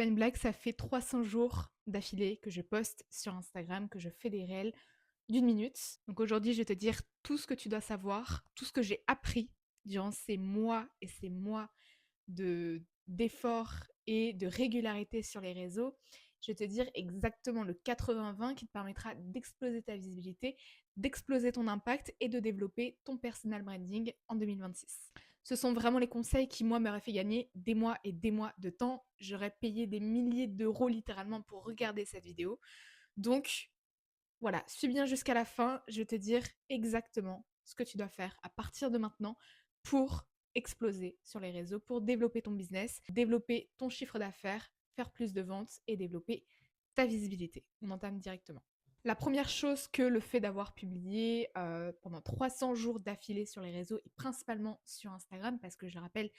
pas une blague, ça fait 300 jours d'affilée que je poste sur Instagram, que je fais des réels d'une minute. Donc aujourd'hui, je vais te dire tout ce que tu dois savoir, tout ce que j'ai appris durant ces mois et ces mois d'efforts et de régularité sur les réseaux. Je vais te dire exactement le 80-20 qui te permettra d'exploser ta visibilité, d'exploser ton impact et de développer ton personal branding en 2026. Ce sont vraiment les conseils qui, moi, m'auraient fait gagner des mois et des mois de temps. J'aurais payé des milliers d'euros littéralement pour regarder cette vidéo. Donc, voilà, suis bien jusqu'à la fin. Je vais te dire exactement ce que tu dois faire à partir de maintenant pour exploser sur les réseaux, pour développer ton business, développer ton chiffre d'affaires, faire plus de ventes et développer ta visibilité. On entame directement. La première chose que le fait d'avoir publié pendant 300 jours d'affilée sur les réseaux et principalement sur Instagram, parce que je le rappelle,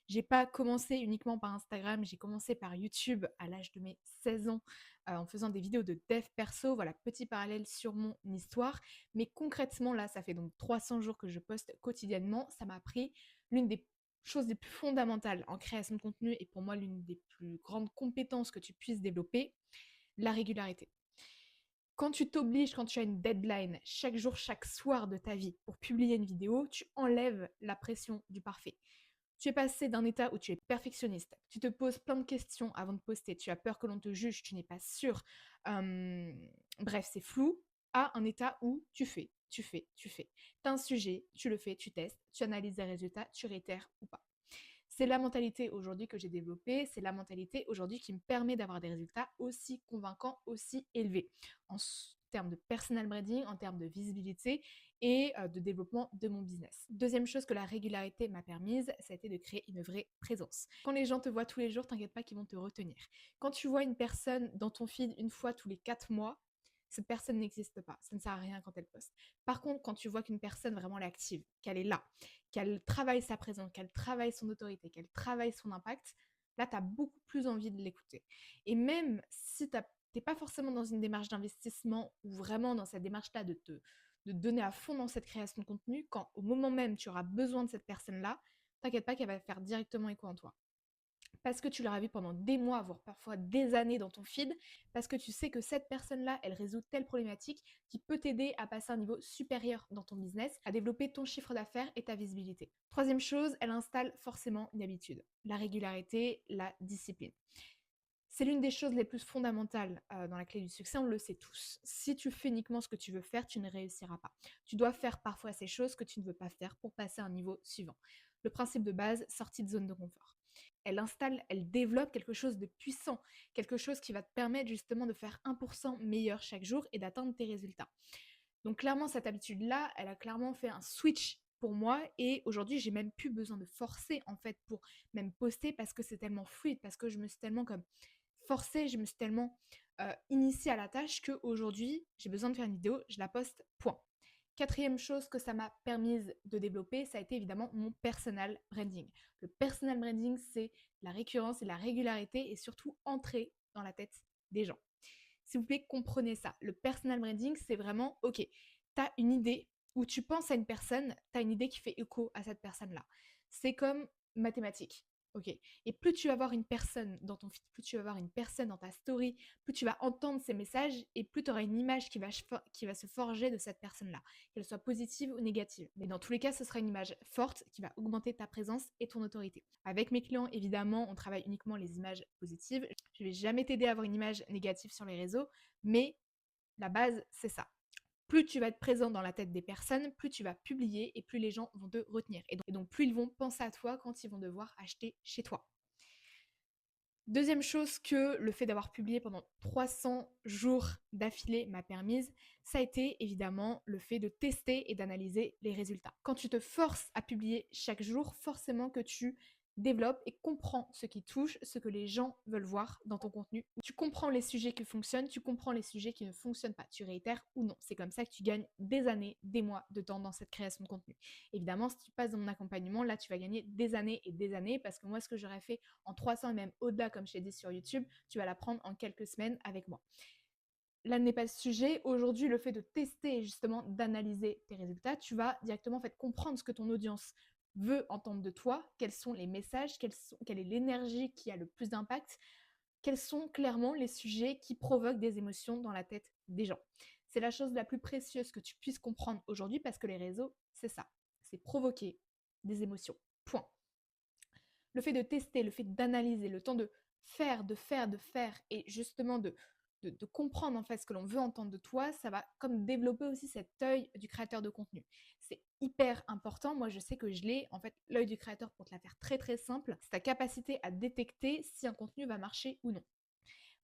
j'ai pas commencé uniquement par Instagram, j'ai commencé par YouTube à l'âge de mes 16 ans en faisant des vidéos de dev perso. Voilà, petit parallèle sur mon histoire. Mais concrètement, là, ça fait donc 300 jours que je poste quotidiennement. Ça m'a pris l'une des choses les plus fondamentales en création de contenu et pour moi l'une des plus grandes compétences que tu puisses développer, la régularité. Quand tu t'obliges, quand tu as une deadline chaque jour, chaque soir de ta vie pour publier une vidéo, tu enlèves la pression du parfait. Tu es passé d'un état où tu es perfectionniste, tu te poses plein de questions avant de poster, tu as peur que l'on te juge, tu n'es pas sûr, bref, c'est flou, à un état où tu fais, tu fais, tu fais. Tu as un sujet, tu le fais, tu testes, tu analyses les résultats, tu réitères ou pas. C'est la mentalité aujourd'hui que j'ai développée, c'est la mentalité aujourd'hui qui me permet d'avoir des résultats aussi convaincants, aussi élevés en termes de personal branding, en termes de visibilité et de développement de mon business. Deuxième chose que la régularité m'a permise, ça a été de créer une vraie présence. Quand les gens te voient tous les jours, t'inquiète pas qu'ils vont te retenir. Quand tu vois une personne dans ton feed une fois tous les 4 mois, cette personne n'existe pas, ça ne sert à rien quand elle poste. Par contre, quand tu vois qu'une personne vraiment l'active, qu'elle est là, qu'elle travaille sa présence, qu'elle travaille son autorité, qu'elle travaille son impact, là, tu as beaucoup plus envie de l'écouter. Et même si tu n'es pas forcément dans une démarche d'investissement ou vraiment dans cette démarche-là de te donner à fond dans cette création de contenu, quand au moment même tu auras besoin de cette personne-là, t'inquiète pas qu'elle va faire directement écho en toi parce que tu l'auras vu pendant des mois, voire parfois des années dans ton feed, parce que tu sais que cette personne-là, elle résout telle problématique qui peut t'aider à passer à un niveau supérieur dans ton business, à développer ton chiffre d'affaires et ta visibilité. Troisième chose, elle installe forcément une habitude, la régularité, la discipline. C'est l'une des choses les plus fondamentales dans la clé du succès, on le sait tous. Si tu fais uniquement ce que tu veux faire, tu ne réussiras pas. Tu dois faire parfois ces choses que tu ne veux pas faire pour passer à un niveau suivant. Le principe de base, sortie de zone de confort. Elle installe, elle développe quelque chose de puissant, quelque chose qui va te permettre justement de faire 1% meilleur chaque jour et d'atteindre tes résultats. Donc clairement, cette habitude-là, elle a clairement fait un switch pour moi et aujourd'hui, j'ai même plus besoin de forcer en fait pour même poster parce que c'est tellement fluide, parce que je me suis tellement comme forcée, je me suis tellement initiée à la tâche qu'aujourd'hui, j'ai besoin de faire une vidéo, je la poste, point. Quatrième chose que ça m'a permise de développer, ça a été évidemment mon personal branding. Le personal branding, c'est la récurrence et la régularité et surtout entrer dans la tête des gens. S'il vous plaît, comprenez ça. Le personal branding, c'est vraiment, ok, tu as une idée ou tu penses à une personne, tu as une idée qui fait écho à cette personne-là. C'est comme mathématiques. Ok. Et plus tu vas avoir une personne dans ton feed, plus tu vas avoir une personne dans ta story, plus tu vas entendre ces messages et plus tu auras une image qui va se forger de cette personne-là, qu'elle soit positive ou négative. Mais dans tous les cas, ce sera une image forte qui va augmenter ta présence et ton autorité. Avec mes clients, évidemment, on travaille uniquement les images positives. Je ne vais jamais t'aider à avoir une image négative sur les réseaux, mais la base, c'est ça. Plus tu vas être présent dans la tête des personnes, plus tu vas publier et plus les gens vont te retenir. Et donc plus ils vont penser à toi quand ils vont devoir acheter chez toi. Deuxième chose que le fait d'avoir publié pendant 300 jours d'affilée m'a permise, ça a été évidemment le fait de tester et d'analyser les résultats. Quand tu te forces à publier chaque jour, forcément que tu développes et comprends ce qui touche, ce que les gens veulent voir dans ton contenu. Tu comprends les sujets qui fonctionnent, tu comprends les sujets qui ne fonctionnent pas. Tu réitères ou non. C'est comme ça que tu gagnes des années, des mois de temps dans cette création de contenu. Évidemment, si tu passes dans mon accompagnement, là, tu vas gagner des années et des années parce que moi, ce que j'aurais fait en 300 et même au-delà, comme je t'ai dit sur YouTube, tu vas l'apprendre en quelques semaines avec moi. Là n'est pas le sujet. Aujourd'hui, le fait de tester et justement d'analyser tes résultats, tu vas directement en fait comprendre ce que ton audience veut entendre de toi, quels sont les messages, quelle est l'énergie qui a le plus d'impact, quels sont clairement les sujets qui provoquent des émotions dans la tête des gens. C'est la chose la plus précieuse que tu puisses comprendre aujourd'hui parce que les réseaux, c'est ça. C'est provoquer des émotions. Point. Le fait de tester, le fait d'analyser, le temps de faire, et justement de comprendre en fait ce que l'on veut entendre de toi, ça va comme développer aussi cet œil du créateur de contenu. C'est hyper important. Moi, je sais que je l'ai. En fait, l'œil du créateur, pour te la faire très très simple, c'est ta capacité à détecter si un contenu va marcher ou non.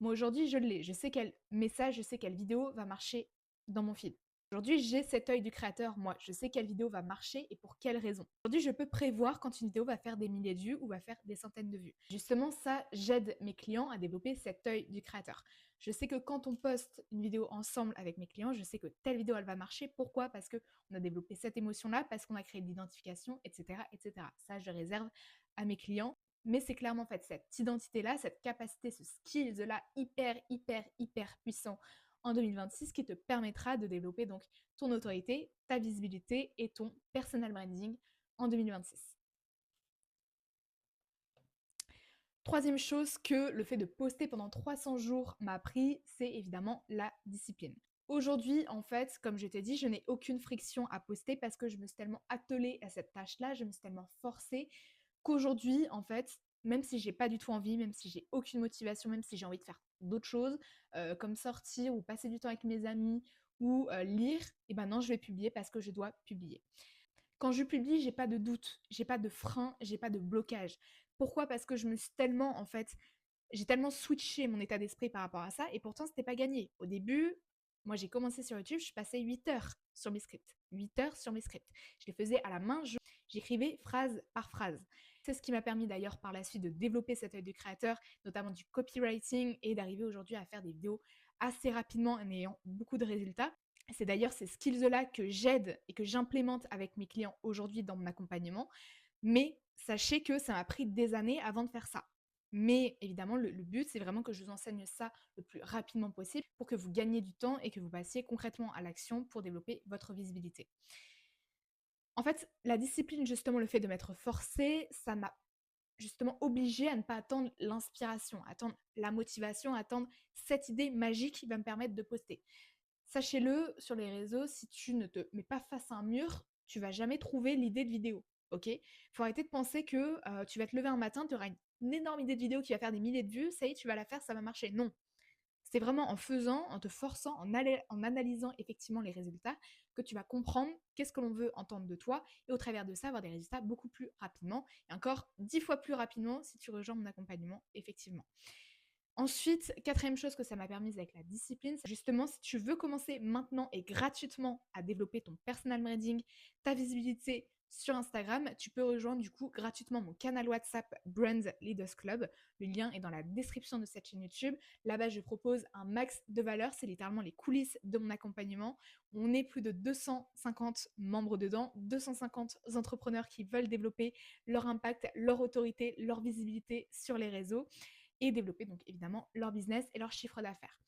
Moi, aujourd'hui, je l'ai. Je sais quel message, je sais quelle vidéo va marcher dans mon feed. Aujourd'hui, j'ai cet œil du créateur, moi. Je sais quelle vidéo va marcher et pour quelles raisons. Aujourd'hui, je peux prévoir quand une vidéo va faire des milliers de vues ou va faire des centaines de vues. Justement, ça, j'aide mes clients à développer cet œil du créateur. Je sais que quand on poste une vidéo ensemble avec mes clients, je sais que telle vidéo, elle va marcher. Pourquoi? Parce qu'on a développé cette émotion-là, parce qu'on a créé de l'identification, etc., etc. Ça, je réserve à mes clients. Mais c'est clairement en fait cette identité-là, cette capacité, ce skills-là hyper puissant en 2026 qui te permettra de développer donc ton autorité, ta visibilité et ton personal branding en 2026. Troisième chose que le fait de poster pendant 300 jours m'a appris, c'est évidemment la discipline. Aujourd'hui, en fait, comme je t'ai dit, je n'ai aucune friction à poster parce que je me suis tellement attelée à cette tâche-là, je me suis tellement forcée qu'aujourd'hui, en fait, même si j'ai pas du tout envie, même si j'ai aucune motivation, même si j'ai envie de faire d'autres choses, comme sortir ou passer du temps avec mes amis ou lire, et ben non, je vais publier parce que je dois publier. Quand je publie, j'ai pas de doute, j'ai pas de frein, j'ai pas de blocage. Pourquoi? Parce que je me suis tellement, en fait, j'ai tellement switché mon état d'esprit par rapport à ça et pourtant c'était pas gagné. Au début, moi j'ai commencé sur YouTube, je passais 8 heures sur mes scripts. 8 heures sur mes scripts. Je les faisais à la main, j'écrivais phrase par phrase. C'est ce qui m'a permis d'ailleurs par la suite de développer cet œil de créateur, notamment du copywriting et d'arriver aujourd'hui à faire des vidéos assez rapidement en ayant beaucoup de résultats. C'est d'ailleurs ces skills-là que j'aide et que j'implémente avec mes clients aujourd'hui dans mon accompagnement. Mais sachez que ça m'a pris des années avant de faire ça. Mais évidemment, le but, c'est vraiment que je vous enseigne ça le plus rapidement possible pour que vous gagniez du temps et que vous passiez concrètement à l'action pour développer votre visibilité. En fait, la discipline, justement, le fait de m'être forcée, ça m'a justement obligée à ne pas attendre l'inspiration, attendre la motivation, attendre cette idée magique qui va me permettre de poster. Sachez-le, sur les réseaux, si tu ne te mets pas face à un mur, tu vas jamais trouver l'idée de vidéo. Ok? Faut arrêter de penser que tu vas te lever un matin, tu auras une énorme idée de vidéo qui va faire des milliers de vues, ça y est, tu vas la faire, ça va marcher. Non. C'est vraiment en faisant, en te forçant, en analysant effectivement les résultats que tu vas comprendre qu'est-ce que l'on veut entendre de toi et au travers de ça avoir des résultats beaucoup plus rapidement et encore 10 fois plus rapidement si tu rejoins mon accompagnement effectivement. Ensuite, quatrième chose que ça m'a permise avec la discipline, c'est justement si tu veux commencer maintenant et gratuitement à développer ton personal branding, ta visibilité sur Instagram, tu peux rejoindre du coup gratuitement mon canal WhatsApp Brand Leaders Club. Le lien est dans la description de cette chaîne YouTube. Là-bas, je propose un max de valeur, c'est littéralement les coulisses de mon accompagnement. On est plus de 250 membres dedans, 250 entrepreneurs qui veulent développer leur impact, leur autorité, leur visibilité sur les réseaux et développer donc évidemment leur business et leur chiffre d'affaires.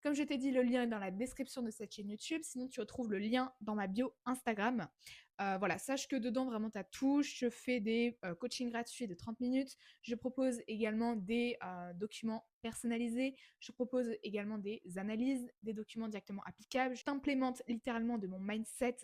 Comme je t'ai dit, le lien est dans la description de cette chaîne YouTube. Sinon, tu retrouves le lien dans ma bio Instagram. Voilà, sache que dedans, vraiment, tu as tout. Je fais des coachings gratuits de 30 minutes. Je propose également des documents personnalisés. Je propose également des analyses, des documents directement applicables. Je t'implémente littéralement de mon mindset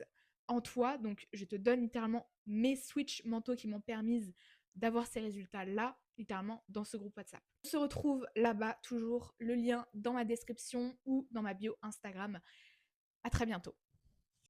en toi. Donc, je te donne littéralement mes switches mentaux qui m'ont permis d'avoir ces résultats-là, littéralement, dans ce groupe WhatsApp. On se retrouve là-bas, toujours le lien dans ma description ou dans ma bio Instagram. À très bientôt.